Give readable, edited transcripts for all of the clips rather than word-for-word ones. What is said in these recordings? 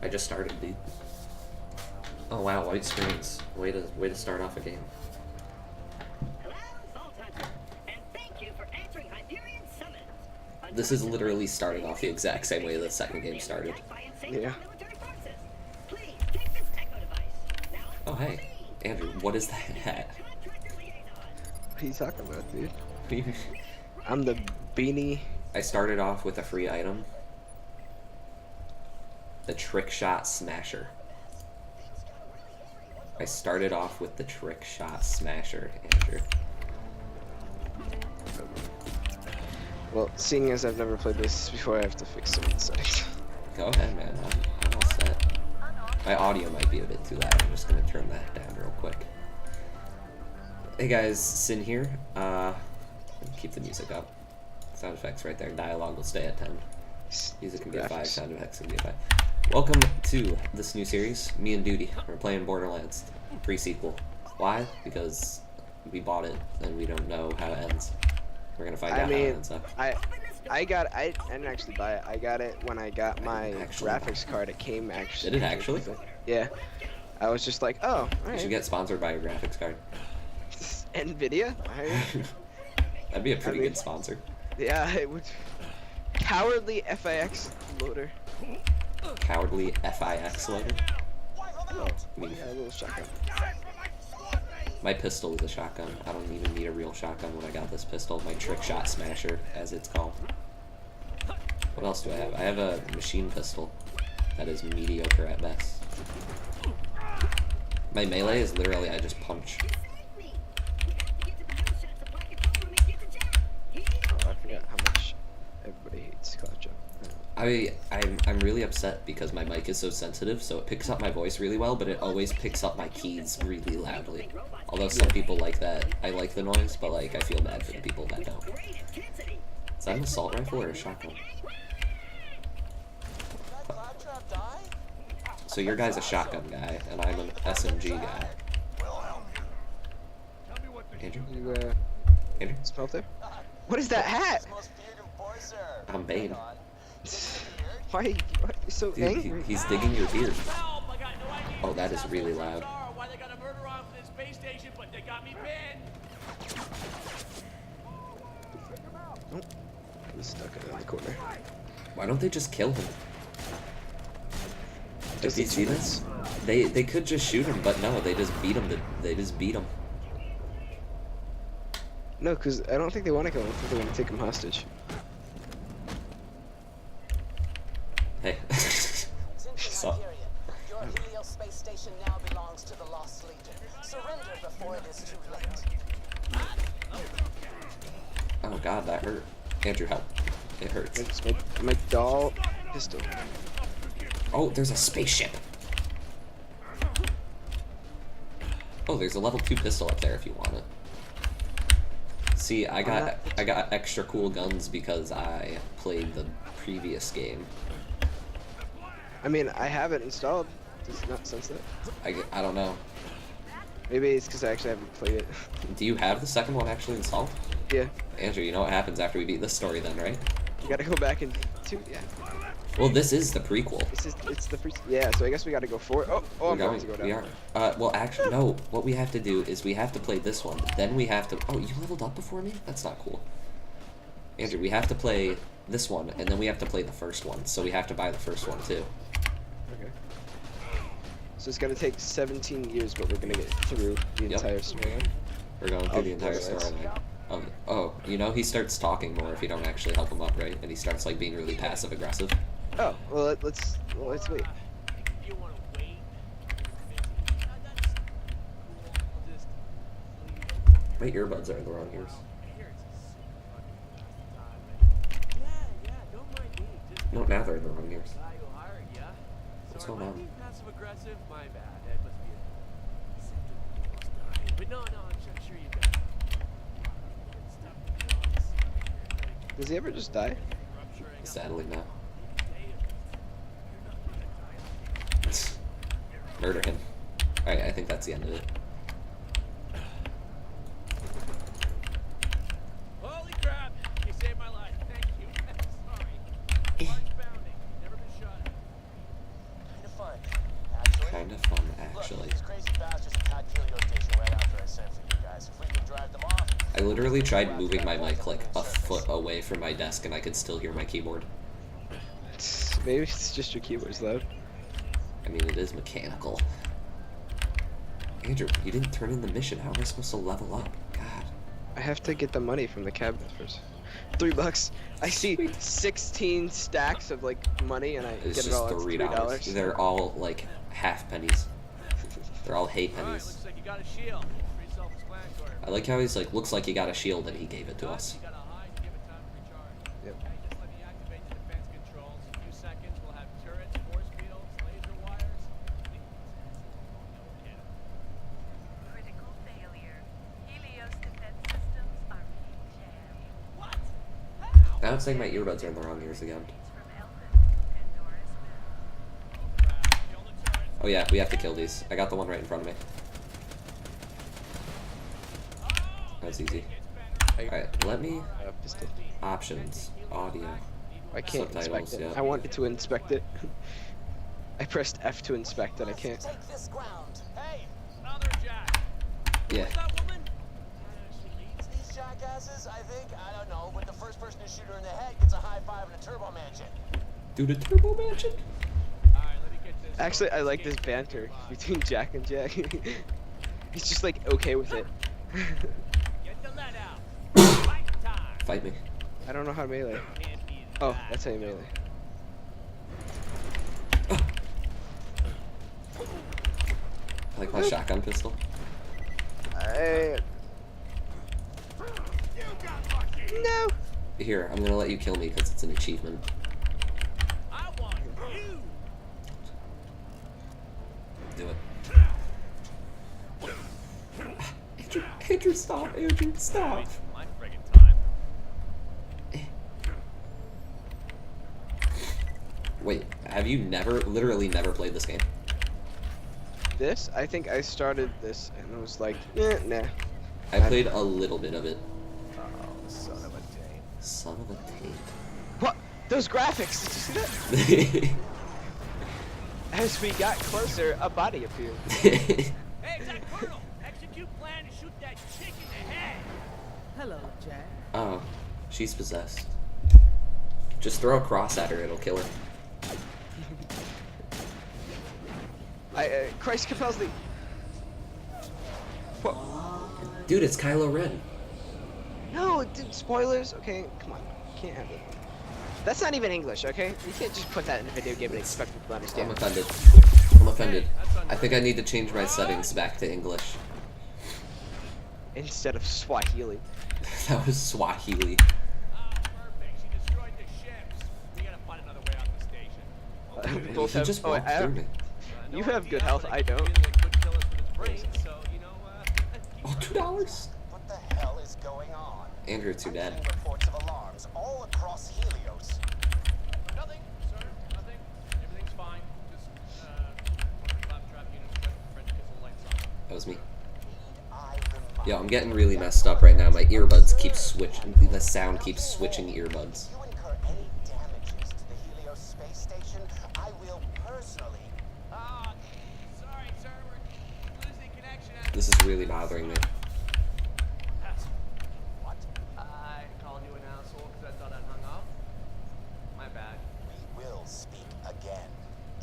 I just started, dude. Oh wow, white screens. Way to start off a game. Hello, Vault Hunter, and thank you for answering Hyperion summons. This is literally starting off the exact same way the second game started. Yeah. Please take this echo device. Now, Oh hey, Andrew, what is that hat? What are you talking about, dude? I'm the beanie. I started off with a free item. The Trick Shot Smasher. I started off with the Trick Shot Smasher, Andrew. Well, seeing as I've never played this before, I have to fix some of the settings. Go ahead, man. I'm all set. My audio might be a bit too loud. I'm just gonna turn that down real quick. Hey guys, Sin here. Keep the music up. Sound effects right there. Dialogue will stay at 10. Music can be at 5. Sound effects can be at 5. Welcome to this new series. Me and Doody. We're playing Borderlands pre-sequel. Why? Because we bought it and we don't know how it ends. We're gonna find out how it ends up. I didn't actually buy it. I got it when I got my graphics card. It came actually. Did it actually? Yeah. I was just like, oh, alright. You should get sponsored by your graphics card. Nvidia? That'd be a pretty good sponsor. Yeah, it would. Cowardly FIX loader. Cowardly FIX loader? Oh, yeah, a little shotgun. My pistol is a shotgun. I don't even need a real shotgun when I got this pistol. My Trick Shot Smasher, as it's called. What else do I have? I have a machine pistol that is mediocre at best. My melee is literally I just punch. Oh, I forgot how much everybody hates Cloud Jump. I'm really upset because my mic is so sensitive, so it picks up my voice really well, but it always picks up my keys really loudly. Although some people like that. I like the noise, but like I feel bad for the people that don't. Is that an assault rifle or a shotgun? So your guy's a shotgun guy, and I'm an SMG guy. Andrew? You, Andrew? smell there? What is that hat? I'm Bane. Why are you so Dude, angry? he's digging your beard. Oh, that is really loud. Oh, he's stuck in the corner. Why don't they just kill him? Does Did you see this? They could just shoot him, but no, they just beat him. They just beat him. No, because I don't think they want to kill him. I think they want to take him hostage. Hey. So. Your Helios space station now belongs to the Lost Legion. Surrender before it is too late. Oh god, that hurt. Andrew, help. It hurts. It's my doll pistol. Oh, there's a spaceship. Oh, there's a level 2 pistol up there if you want it. See, I got extra cool guns because I played the previous game. I mean, I have it installed. Does it not sense that? I don't know. Maybe it's because I actually haven't played it. Do you have the second one actually installed? Yeah. Andrew, you know what happens after we beat this story then, right? You gotta go back and yeah. Well, this is the prequel. It's the first. Yeah. So I guess we gotta go for it. Oh, I'm going to go down. We are. Well, actually, no. What we have to do is we have to play this one. Then we have to. Oh, you leveled up before me? That's not cool. Andrew, we have to play this one, and then we have to play the first one. So we have to buy the first one too. Okay. So it's gonna take 17 years, but we're gonna get through the entire storyline. We're going through the entire storyline. Oh, you know, he starts talking more if you don't actually help him up, right? And he starts like being really passive aggressive. Oh, well let's wait. My earbuds are in the wrong ears. No, now they're in the wrong ears. What's going on? Does he ever just die? Sadly, no. Murder him. Alright, I think that's the end of it. Holy crap! You saved my life. Thank you. Sorry. Heart pounding. Never been shot at. kind of fun, actually. These crazy bastards attacked Helio Station right after I sent for you guys. If we can drive them off. I literally tried moving my mic like a foot away from my desk and I could still hear my keyboard. Maybe it's just your keyboard's loud. I mean, it is mechanical. Andrew, you didn't turn in the mission. How am I supposed to level up? God. I have to get the money from the cabinet first. $3. I see 16 stacks of like money and I It's get it just all at $3. They're all like half pennies. They're all hay Alright, pennies. looks like you got a shield. Pretty self-explanatory. I like how he's like, looks like you got a shield and he gave it to us. You gotta hide and give it time to recharge. Yep. Okay, just let me activate the defense controls. In a few seconds, we'll have turrets, force fields, laser wires. Critical failure. Helios defense systems are being jammed. What? Now it's saying my earbuds are in the wrong ears again. From Elton, Pandora's Mill. Kill the turrets. Oh yeah, we have to kill these. I got the one right in front of me. That's easy. Alright, let me... Pistol. Options. Audio. I can't Subtitles, inspect it. yeah. I wanted to inspect it. I pressed F to inspect it. I can't. Take this ground. Hey, another jack. Yeah. Who's that woman? She leads these jackasses, I think. I don't know, but the first person to shoot her in the head gets a high five and a turbo mansion. Do the turbo mansion? Alright, let me get this. Actually, I like this banter between Jack and Jack. He's just like okay with it. Get the lead out. Fight time. Fight me. I don't know how to melee. Can't be Oh, that. that's how you melee. I like my shotgun pistol. No. Here, I'm gonna let you kill me because it's an achievement. I want you. Do it. Andrew, stop! Andrew, stop! My friggin' time. Wait, have you literally never played this game? This? I think I started this and was like, nah. I played a little bit of it. Oh, son of a dame. Son of a tape. What? Those graphics? Did you see that? As we got closer, a body appeared. Hey, Exact Colonel, execute plan to shoot that chick in the head. Hello, Jack. Oh, she's possessed. Just throw a cross at her, it'll kill her. Christ compels thee. What? Dude, it's Kylo Ren. No, dude, spoilers. Okay, come on, can't have it. That's not even English, okay? You can't just put that in a video game and expect people to I'm understand. offended. I'm offended. I think I need to change my settings back to English. Instead of Swahili. That was Swahili. Ah, perfect. She destroyed the ships. We gotta find another way out of the station. We both He have. just Oh, walked I through have, me. you have good health. I don't. Really could kill us with its brains, so, you know, Oh, $2? What the hell is going on? Andrew, too I'm dead. getting reports of alarms all across Helios. Nothing, sir. Nothing. Everything's fine. Just, claptrap unit, French kissel lights on. That was me. I remind Yo, I'm getting really messed up right now. My earbuds keep switching. The sound keeps switching earbuds. If you incur any damages to the Helios space station, I will personally. Ah, sorry, sir. We're losing connection. This is really bothering me. What? I called you an asshole because I thought I'd hung up. My bad. We will speak again.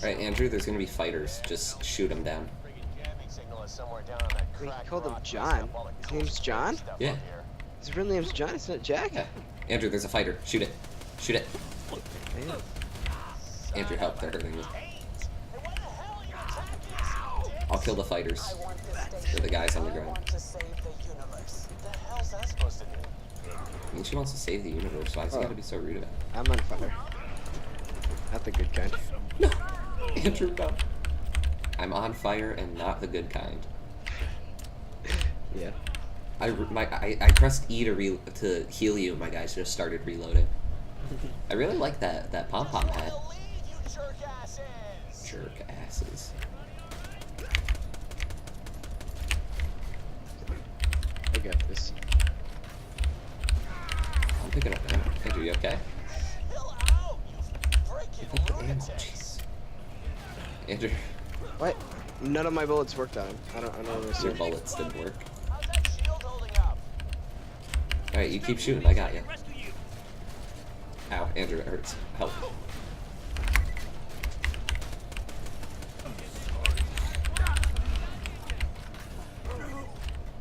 Alright, Andrew, there's gonna be fighters. Just shoot them down. Friggin' jamming signal is somewhere down on that Wait, crack you called him rock. John? All the His cool name's space John? stuff Yeah. up here. His real name's John. It's not Jack. Yeah. Andrew, there's a fighter. Shoot it. Shoot it. Man. Andrew, help. They're hurting me. Hey, why the hell are you attacking us? I'll kill the fighters. I want this They're station. the guys on the I ground. want to save the universe. What the hell's that supposed to do? I mean, she wants to save the universe. Why is he Oh. gotta be so rude about it? I'm on fire. Not the good kind. No! Andrew, no. I'm on fire and not the good kind. Yeah. I pressed E to heal you. My guys just started reloading. I really like that pom pom hat. Well, lead, you jerk asses! Jerk asses. I got this. I'm picking up ammo. Andrew, you okay? Chill out, you Pick freaking up the ammo. lunatics! Jeez. Andrew, What? None of my bullets worked on him. I don't Your understand. bullets didn't work. How's that shield holding up? Alright, you keep shooting. I got you. Ow, Andrew, it hurts. Help.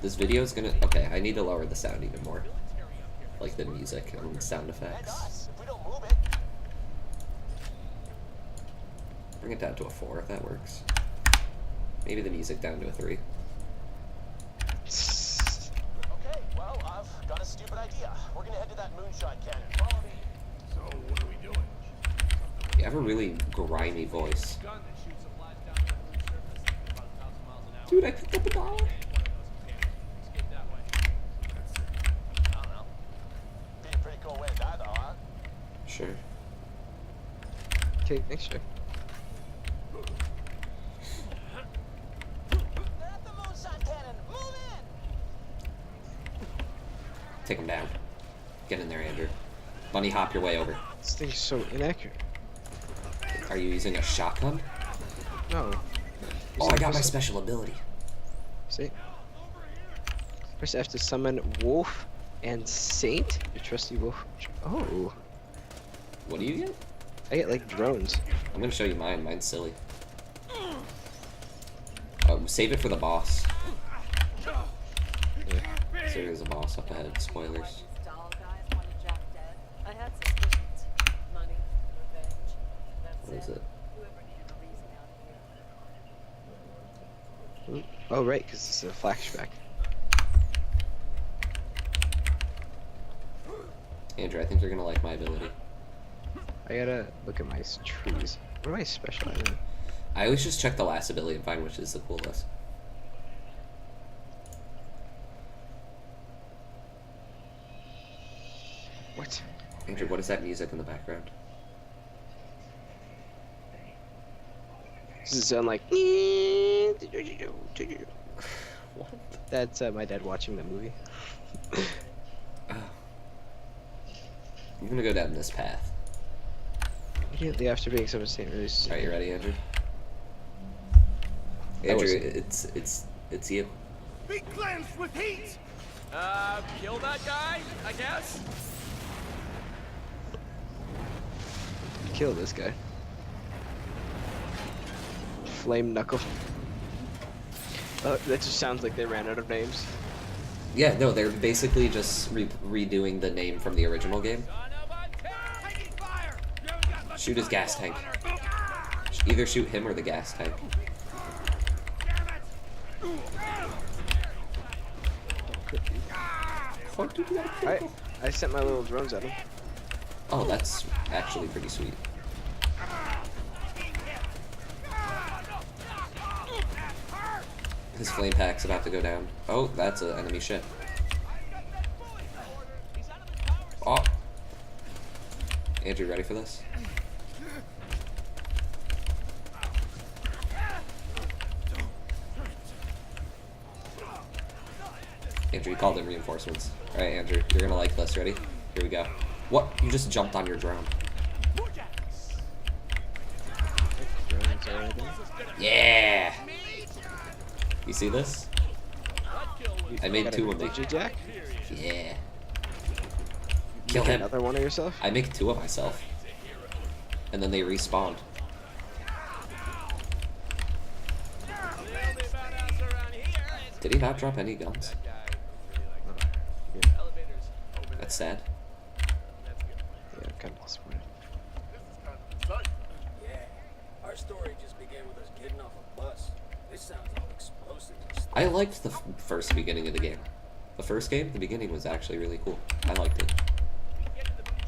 This video is gonna... Okay, I need to lower the sound even more. Like the music and sound And effects. us, if we don't move it. Bring it down to a 4 if that works. Maybe the music down to a 3. Okay, well, I've got a stupid idea. We're gonna head to that moonshine cannon. Follow me. So, what are we doing? You have a really grimy voice. Gun that shoots a flash down to the moon's surface at about 1,000 miles an hour. Dude, I picked up a dollar. One of those can escape that way. I don't know. Be a pretty cool way to die, though, huh? Sure. Okay, thanks, Jay. They're at the moonshine cannon. Move in. Take him down. Get in there, Andrew. Bunny hop your way over. This thing's so inaccurate. Are you using a shotgun? No. Oh, I got my special ability. See? First, I have to summon Wolf and Saint. Your trusty Wolf. Oh, What do you get? I get like drones. I'm gonna show you mine. Mine's silly. Oh, save it for the boss. Yeah. So there's a boss up ahead. Spoilers. These doll guys wanted Jack dead. I had suspicions. Money, revenge. That's What is it? Whoever needed a reason out here. Oh, right, because it's a flashback. Andrew, I think you're gonna like my ability. I gotta look at my trees. What am I specializing in? I always just check the last ability and find which is the coolest. What? Andrew, what is that music in the background? Does it sound like? What? That's my dad watching the movie. Oh. I'm gonna go down this path. Immediately after being summoned, Saint releases. Are you ready, Andrew? That Andrew, was- it's you. Be cleansed with heat! Kill that guy, I guess? Kill this guy. Flame Knuckle. Oh, that just sounds like they ran out of names. Yeah, no, they're basically just redoing the name from the original game. Taking fire! You haven't got much Shoot his gas tank. Either shoot him or the gas tank. I sent my little drones at him. Oh, that's actually pretty sweet. His flame pack's about to go down. Oh, that's an enemy ship. Oh. Andrew, ready for this? Andrew, you called in reinforcements. Alright, Andrew, you're gonna like this. Ready? Here we go. What? You just jumped on your drone. Drones already. Yeah! You see this? I made Got a 2 of me. Digijack? Yeah. Kill Make him. Another one of yourself? I make 2 of myself. And then they respawned. Did he not drop any guns? That's sad. Yeah, I'm kind of disappointed. Yeah, our story just began with us getting off a bus. This sounds all explosive and stuff. I liked the first beginning of the game. The first game, the beginning was actually really cool. I liked it.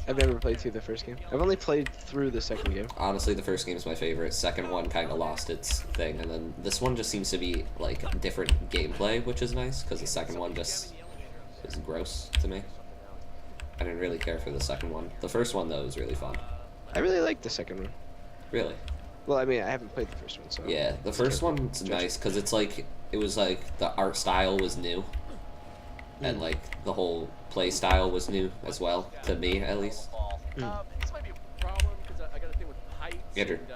I've never played through the first game. I've only played through the second game. Honestly, the first game is my favorite. Second one kind of lost its thing, and then this one just seems to be like different gameplay, which is nice because the second one just is gross to me. I didn't really care for the second one. The first one though was really fun. I really like the second one. Really? Well, I mean, I haven't played the first one, so. Yeah, the first one's nice because it's like it was like the art style was new, and like the whole play style was new as well to me at least. This might be a problem because I got a thing with heights Andrew. and,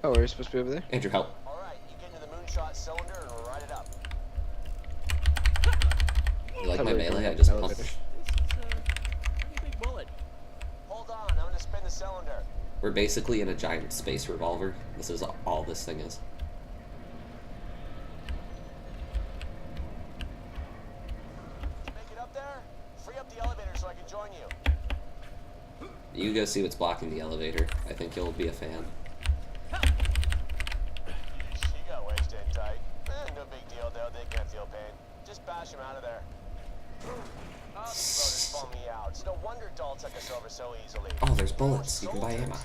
Oh, are we supposed to be over there? Andrew, help! All right, you get into the moonshine You like my Probably melee? I from just the pumped. elevator. This is a pretty big bullet. Hold on, I'm gonna spin the cylinder. We're basically in a giant space revolver. This is all this thing is. Make it up there? Free up the elevator so I can join you. You go see what's blocking the elevator. I think you'll be a fan. She got wedged in tight. No big deal though, they can't feel pain. Just bash him out of there. These voters bum me out. It's no wonder Dahl took us over so easily. Oh, there's bullets. You can buy ammo.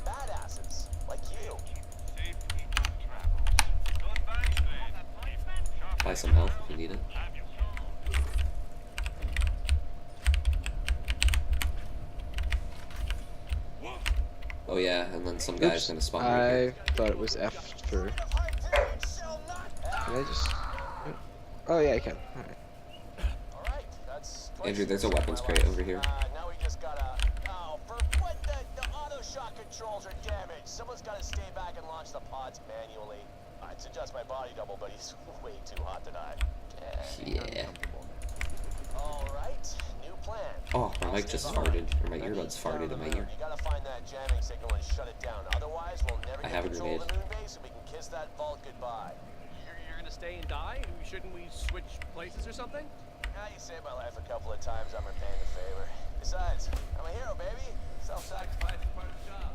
Badasses, like you. Buy some health if you need it. Oh yeah, and then some guy's Oops, gonna spawn right here. I thought it was F for. Can I just? Oh yeah, I can. Alright. Alright, that's Andrew, there's a weapons crate over here. Now we just gotta. Oh, for what the auto shot controls are damaged. Someone's gotta stay back and launch the pods manually. I'd suggest my body double, but he's way too hot tonight. Yeah. Alright, new plan. Oh, my mic just farted, or my earbuds farted in my ear. You gotta find that jamming signal and shut it down. Otherwise, we'll never I get have a control of grenade. the moon base and we can kiss that vault goodbye. You're gonna stay and die? Shouldn't we switch places or something? Now you saved my life a couple of times. I'm repaying the favor. Besides, I'm a hero, baby. Self-sacrifice is part of the job.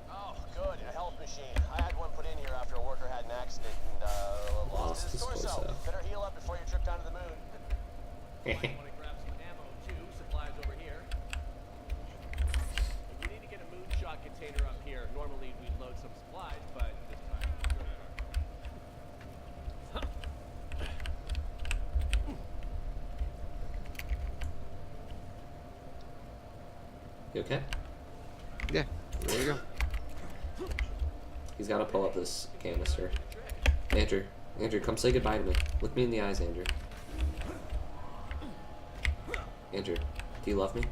Oh, good. A health machine. I had one put in here after a worker had an accident and lost his torso. Better heal up before your trip down to the moon. Might want to grab some ammo too. Supplies over here. We need to get a moonshot container up here. Normally we'd load some supplies, but this time we're good. You okay? Yeah. There you go. He's gotta pull up this canister. Andrew, come say goodbye to me. Look me in the eyes, Andrew. Andrew, do you love me?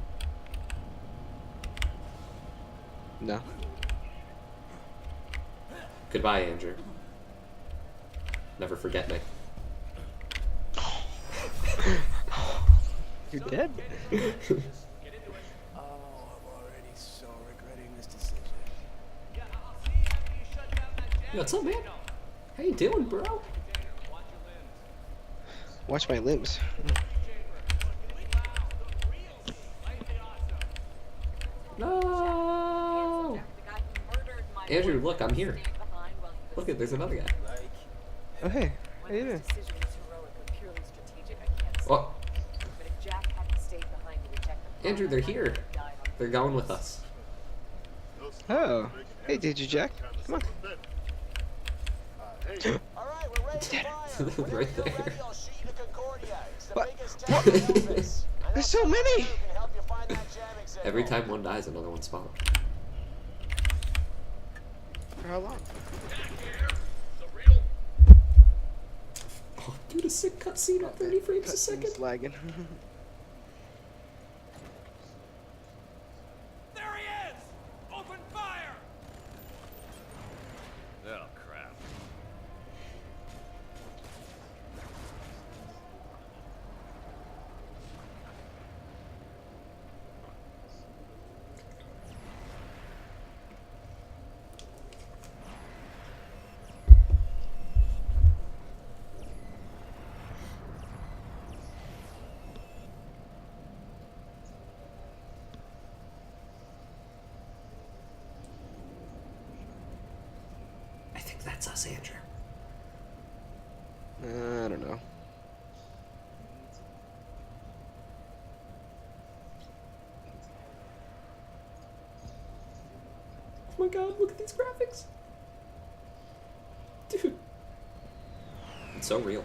No. Goodbye, Andrew. Never forget me. You're dead. Oh, I'm already so regretting this decision. Yo, what's up, man? How you doing, bro? Watch my limbs. No! Andrew, look, I'm here. Look, there's another guy. Like, Oh hey. How you doing? Oh, Andrew, they're here. They're going with us. Oh. Hey, did you, Jack? Come on. Alright, we're ready to fire. Whenever Right you're there. ready, I'll shoot you to Concordia. It's the What? biggest town in Memphis. I know There's so someone many. who can help you find that jamming signal. Every time one dies, another one spawns. For how long? Oh, dude, a sick cutscene at 30 frames a second. Cutscene's lagging. There he is! Open fire! Oh crap. I think that's us, Andrew. I don't know. Oh my god, look at these graphics. Dude. It's so real.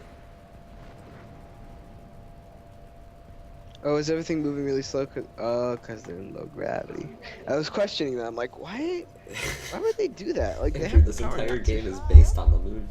Oh, is everything moving really slow? Cause they're in low gravity. I was questioning that. I'm like, why? Why would they do that? Like, they Andrew, have this power entire not to. game is based on the moon.